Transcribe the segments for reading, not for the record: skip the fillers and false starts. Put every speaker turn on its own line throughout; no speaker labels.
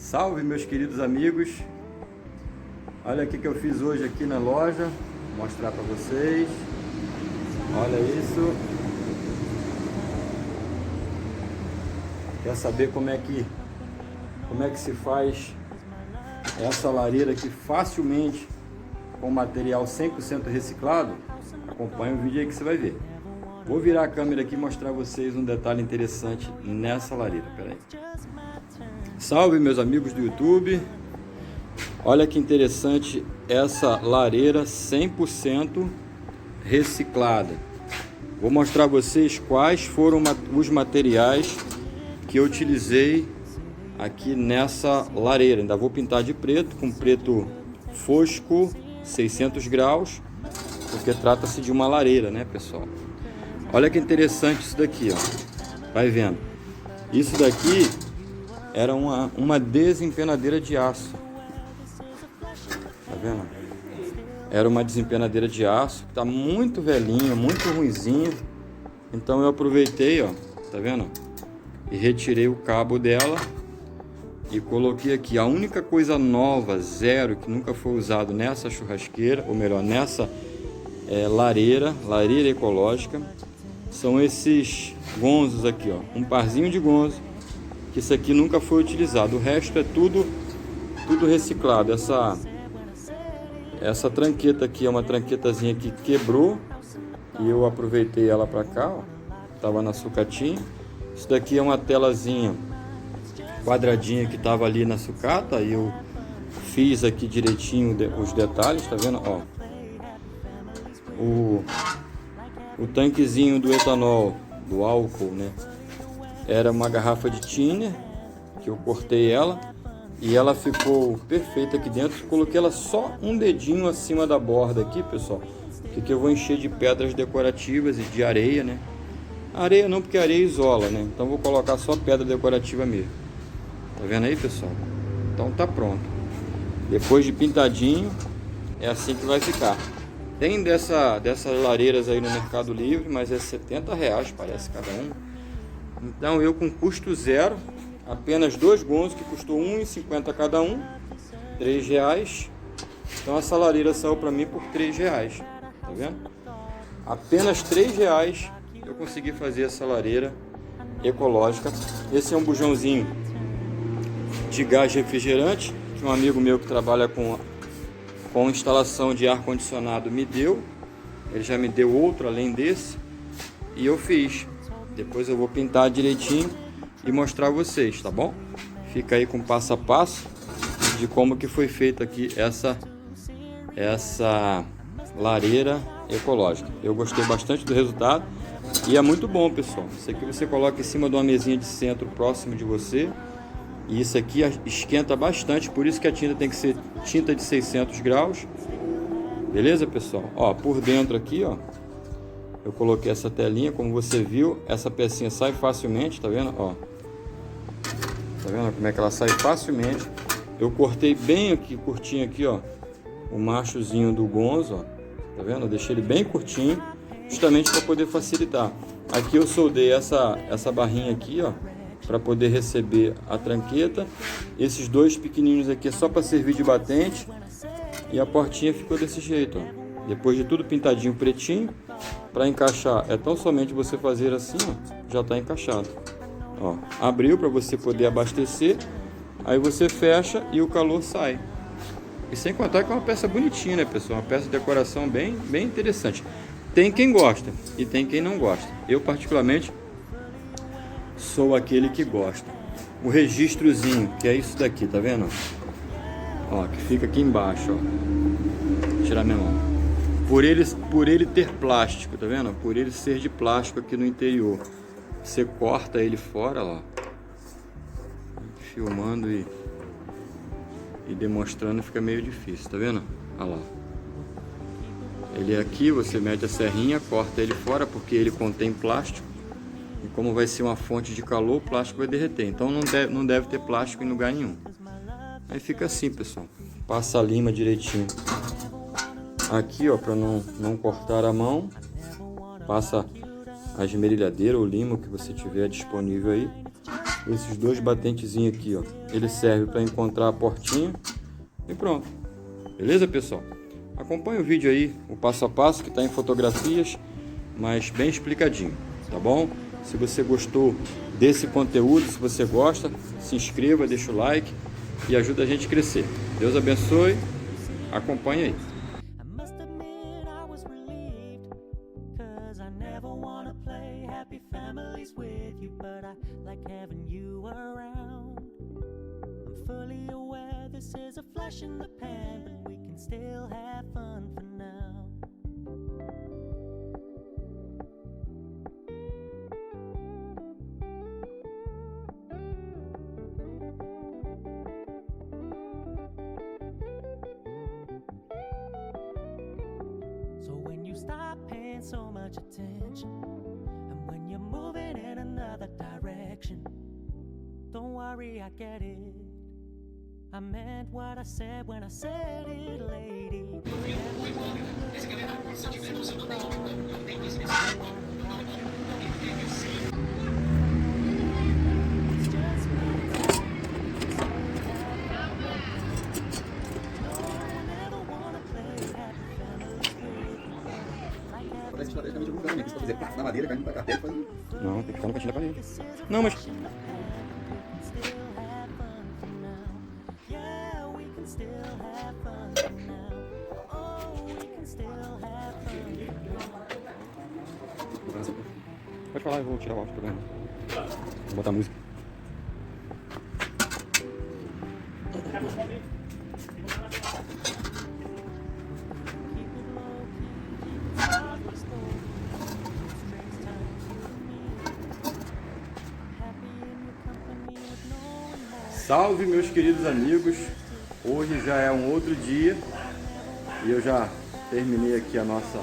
Salve, meus queridos amigos. Olha o que eu fiz hoje aqui na loja. Vou mostrar para vocês. Olha isso. Quer saber como é que se faz essa lareira aqui facilmente com material 100% reciclado? Acompanha o vídeo aí que você vai ver. Vou virar a câmera aqui e mostrar a vocês um detalhe interessante nessa lareira. Pera aí. Salve, meus amigos do YouTube. Olha que interessante essa lareira 100% reciclada. Vou mostrar a vocês quais foram os materiais que eu utilizei aqui nessa lareira. Ainda vou pintar de preto, com preto fosco, 600 graus, porque trata-se de uma lareira, né, pessoal? Olha que interessante isso daqui, ó. Vai vendo. Isso daqui era uma desempenadeira de aço. Tá vendo? Era uma desempenadeira de aço, que tá muito velhinha, muito ruinzinha. Então eu aproveitei, ó, tá vendo? E retirei o cabo dela e coloquei aqui. A única coisa nova, zero, que nunca foi usado nessa churrasqueira, ou melhor, nessa lareira ecológica, são esses gonzos aqui, ó. Um parzinho de gonzo, que isso aqui nunca foi utilizado. O resto é tudo reciclado. Essa tranqueta aqui é uma tranquetazinha que quebrou e eu aproveitei ela para cá, ó. Tava na sucatinha. Isso daqui é uma telazinha quadradinha que tava ali na sucata, e eu fiz aqui direitinho os detalhes, tá vendo? Ó, o tanquezinho do etanol, do álcool, né? Era uma garrafa de thinner que eu cortei ela e ela ficou perfeita aqui dentro. Coloquei ela só um dedinho acima da borda aqui, pessoal, porque eu vou encher de pedras decorativas e de areia, né? Areia não, porque areia isola, né? Então vou colocar só pedra decorativa mesmo. Tá vendo aí, pessoal? Então tá pronto. Depois de pintadinho, é assim que vai ficar. Tem dessas lareiras aí no Mercado Livre, mas é R$70, parece, cada uma. Então eu, com custo zero, apenas 2 gonzos, que custou R$1,50 cada um, R$3. Então essa lareira saiu para mim por R$3, tá vendo? Apenas R$3 eu consegui fazer essa lareira ecológica. Esse é um bujãozinho de gás refrigerante que um amigo meu que trabalha com instalação de ar-condicionado me deu. Ele já me deu outro além desse e eu fiz. Depois eu vou pintar direitinho e mostrar a vocês, tá bom? Fica aí com passo a passo de como que foi feita aqui essa lareira ecológica. Eu gostei bastante do resultado e é muito bom, pessoal. Isso aqui você coloca em cima de uma mesinha de centro próximo de você. E isso aqui esquenta bastante, por isso que a tinta tem que ser tinta de 600 graus. Beleza, pessoal? Ó, por dentro aqui, ó, eu coloquei essa telinha, como você viu, essa pecinha sai facilmente, tá vendo? Ó, tá vendo como é que ela sai facilmente? Eu cortei bem aqui, curtinho aqui, ó, o machozinho do gonzo, ó, tá vendo? Eu deixei ele bem curtinho, justamente para poder facilitar. Aqui eu soldei essa barrinha aqui, ó, para poder receber a tranqueta. Esses dois pequenininhos aqui é só para servir de batente, e a portinha ficou desse jeito, ó. Depois de tudo pintadinho pretinho, para encaixar é tão somente você fazer assim, ó, já está encaixado. Ó, abriu para você poder abastecer, aí você fecha e o calor sai. E sem contar que é uma peça bonitinha, né, pessoal? Uma peça de decoração bem interessante. Tem quem gosta e tem quem não gosta. Eu particularmente sou aquele que gosta. O registrozinho, que é isso daqui, tá vendo? Ó, que fica aqui embaixo, ó. Vou tirar minha mão. Por ele ter plástico, tá vendo? Por ele ser de plástico aqui no interior, você corta ele fora, ó. Filmando e demonstrando fica meio difícil, tá vendo? Olha lá. Ele é aqui, você mete a serrinha, corta ele fora, porque ele contém plástico. E como vai ser uma fonte de calor, o plástico vai derreter. Então não deve ter plástico em lugar nenhum. Aí fica assim, pessoal. Passa a lima direitinho aqui, ó, para não cortar a mão. Passa a esmerilhadeira ou lima, o que você tiver disponível aí. Esses dois batentezinhos aqui, ó, ele serve para encontrar a portinha e pronto. Beleza, pessoal? Acompanhe o vídeo aí, o passo a passo que está em fotografias, mas bem explicadinho, tá bom? Se você gostou desse conteúdo, se você gosta, se inscreva, deixa o like e ajuda a gente a crescer. Deus abençoe, acompanhe aí.
In the pan, but we can still have fun for now. So when you stop paying so much attention, and when you're moving in another direction, don't worry, I get it. I meant what I said when I said it, lady.
Parece que estrategicamente algum lugar, né? Se eu fizer na madeira, caindo pra carteira, faz...
Não, tem que ficar no cantinho da parede. Não, mas... Pode falar, eu vou tirar o áudio do programa. Vou botar música. Salve, meus queridos amigos. Hoje já é um outro dia e eu já terminei aqui a nossa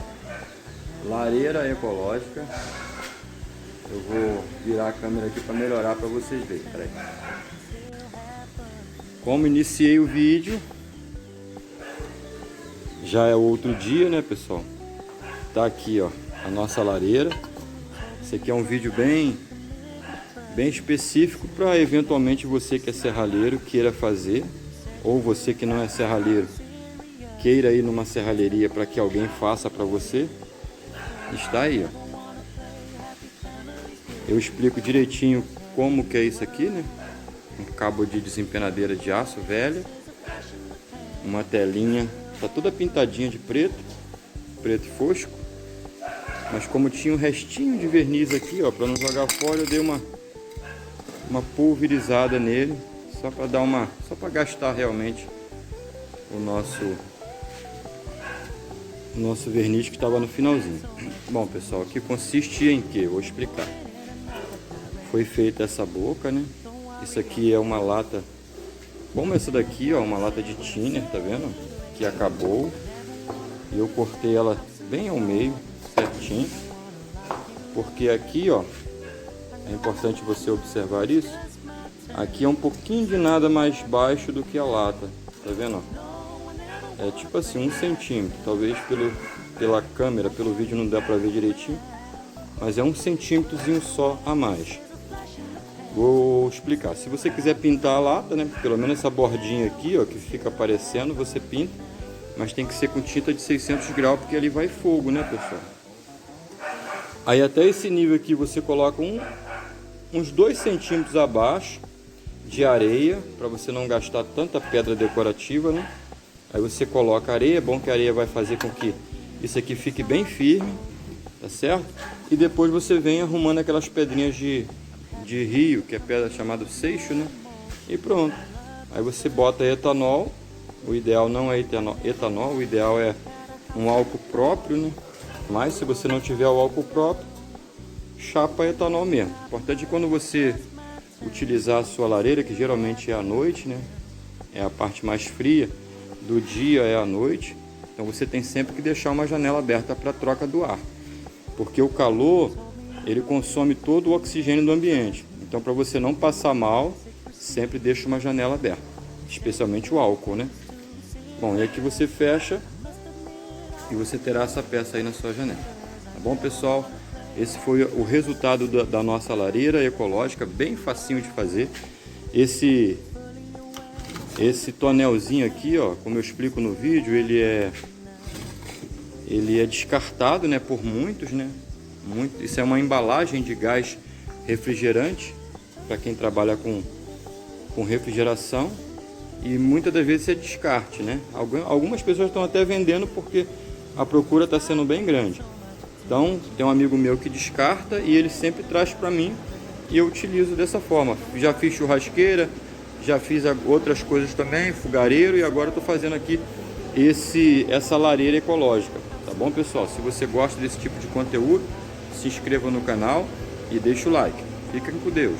lareira ecológica. Eu vou virar a câmera aqui para melhorar para vocês verem. Peraí. Como iniciei o vídeo, já é outro dia, né, pessoal? Tá aqui, ó, a nossa lareira. Esse aqui é um vídeo bem específico para eventualmente você que é serralheiro queira fazer, ou você que não é serralheiro queira ir numa serralheria para que alguém faça para você. Está aí, ó. Eu explico direitinho como que é isso aqui, né? Um cabo de desempenadeira de aço velho, uma telinha, tá toda pintadinha de preto fosco, mas como tinha um restinho de verniz aqui, ó, para não jogar fora, eu dei uma pulverizada nele, só para gastar realmente o nosso verniz que estava no finalzinho. Bom, pessoal, aqui consiste em que? Vou explicar. Foi feita essa boca, né? Isso aqui é uma lata, como essa daqui, ó, uma lata de thinner, tá vendo? Que acabou. E eu cortei ela bem ao meio, certinho. Porque aqui, ó, é importante você observar isso. Aqui é um pouquinho de nada mais baixo do que a lata, tá vendo? É tipo assim, 1 centímetro. Talvez pela câmera, pelo vídeo não dá pra ver direitinho, mas é 1 centímetrozinho só a mais. Vou explicar. Se você quiser pintar a lata, né, pelo menos essa bordinha aqui, ó, que fica aparecendo, você pinta, mas tem que ser com tinta de 600 graus, porque ali vai fogo, né, pessoal? Aí até esse nível aqui você coloca uns 2 centímetros abaixo de areia, para você não gastar tanta pedra decorativa, né? Aí você coloca areia, é bom que a areia vai fazer com que isso aqui fique bem firme, tá certo? E depois você vem arrumando aquelas pedrinhas de rio, que é pedra chamada seixo, né? E pronto. Aí você bota etanol. O ideal não é etanol, o ideal é um álcool próprio, né? Mas se você não tiver o álcool próprio, chapa etanol mesmo. Importante quando você utilizar a sua lareira, que geralmente é à noite, né? É a parte mais fria do dia, é à noite. Então você tem sempre que deixar uma janela aberta para troca do ar, porque o calor ele consome todo o oxigênio do ambiente. Então, para você não passar mal, sempre deixa uma janela aberta, especialmente o álcool, né? Bom, e aqui você fecha e você terá essa peça aí na sua janela. Tá bom, pessoal? esse foi o resultado da nossa lareira ecológica, bem facinho de fazer. Esse tonelzinho aqui, ó, como eu explico no vídeo, ele é descartado, né, por muitos, né? Isso é uma embalagem de gás refrigerante para quem trabalha com refrigeração, e muitas das vezes é descarte, né? Algumas pessoas estão até vendendo porque a procura está sendo bem grande. Então tem um amigo meu que descarta e ele sempre traz para mim e eu utilizo dessa forma. Já fiz churrasqueira, já fiz outras coisas também, fogareiro, e agora estou fazendo aqui essa lareira ecológica. Tá bom, pessoal? Se você gosta desse tipo de conteúdo, se inscreva no canal e deixa o like. Fiquem com Deus.